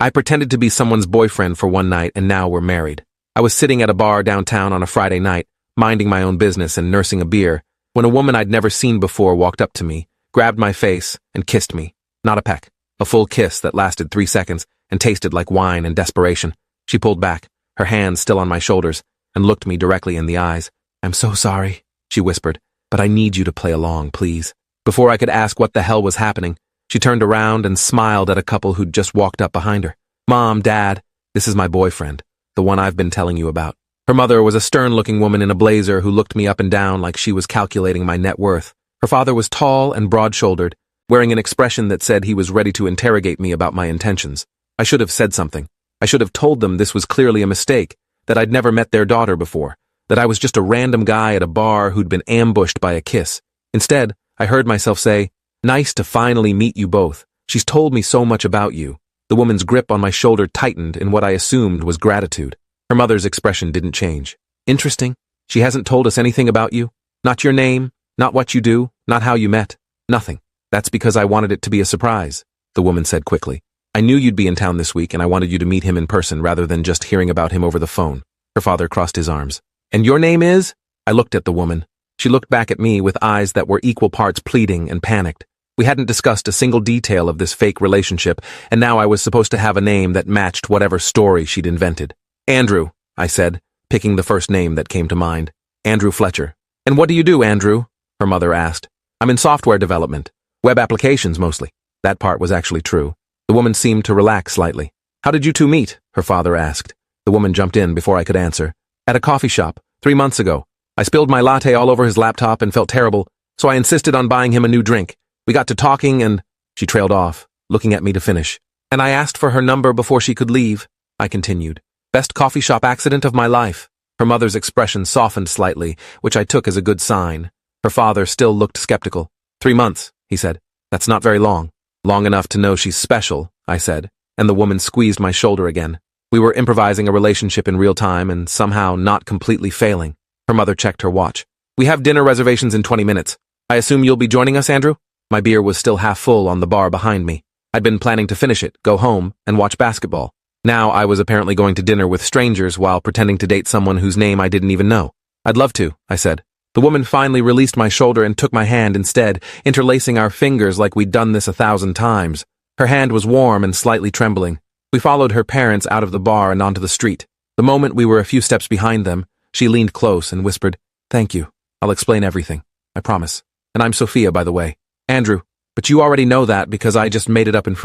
I pretended to be someone's boyfriend for one night and now we're married. I was sitting at a bar downtown on a Friday night, minding my own business and nursing a beer, when a woman I'd never seen before walked up to me, grabbed my face, and kissed me. Not a peck. A full kiss that lasted 3 seconds and tasted like wine and desperation. She pulled back, her hands still on my shoulders, and looked me directly in the eyes. "I'm so sorry," she whispered, "but I need you to play along, please." Before I could ask what the hell was happening, she turned around and smiled at a couple who'd just walked up behind her. "Mom, Dad, this is my boyfriend, the one I've been telling you about." Her mother was a stern-looking woman in a blazer who looked me up and down like she was calculating my net worth. Her father was tall and broad-shouldered, wearing an expression that said he was ready to interrogate me about my intentions. I should have said something. I should have told them this was clearly a mistake, that I'd never met their daughter before, that I was just a random guy at a bar who'd been ambushed by a kiss. Instead, I heard myself say, "Nice to finally meet you both. She's told me so much about you." The woman's grip on my shoulder tightened in what I assumed was gratitude. Her mother's expression didn't change. "Interesting. She hasn't told us anything about you? Not your name, not what you do, not how you met? Nothing. That's because I wanted it to be a surprise," the woman said quickly. "I knew you'd be in town this week and I wanted you to meet him in person rather than just hearing about him over the phone." Her father crossed his arms. "And your name is?" I looked at the woman. She looked back at me with eyes that were equal parts pleading and panicked. We hadn't discussed a single detail of this fake relationship, and now I was supposed to have a name that matched whatever story she'd invented. "Andrew," I said, picking the first name that came to mind. "Andrew Fletcher." "And what do you do, Andrew?" her mother asked. "I'm in software development. Web applications, mostly." That part was actually true. The woman seemed to relax slightly. "How did you two meet?" her father asked. The woman jumped in before I could answer. "At a coffee shop, 3 months ago. I spilled my latte all over his laptop and felt terrible, so I insisted on buying him a new drink. We got to talking and—" She trailed off, looking at me to finish. "And I asked for her number before she could leave," I continued. "Best coffee shop accident of my life." Her mother's expression softened slightly, which I took as a good sign. Her father still looked skeptical. 3 months, he said. "That's not very long." "Long enough to know she's special," I said, and the woman squeezed my shoulder again. We were improvising a relationship in real time and somehow not completely failing. Her mother checked her watch. "We have dinner reservations in 20 minutes. I assume you'll be joining us, Andrew?" My beer was still half full on the bar behind me. I'd been planning to finish it, go home, and watch basketball. Now I was apparently going to dinner with strangers while pretending to date someone whose name I didn't even know. "I'd love to," I said. The woman finally released my shoulder and took my hand instead, interlacing our fingers like we'd done this 1,000 times. Her hand was warm and slightly trembling. We followed her parents out of the bar and onto the street. The moment we were a few steps behind them, she leaned close and whispered, "Thank you. I'll explain everything. I promise. And I'm Sophia, by the way. Andrew, but you already know that because I just made it up in front."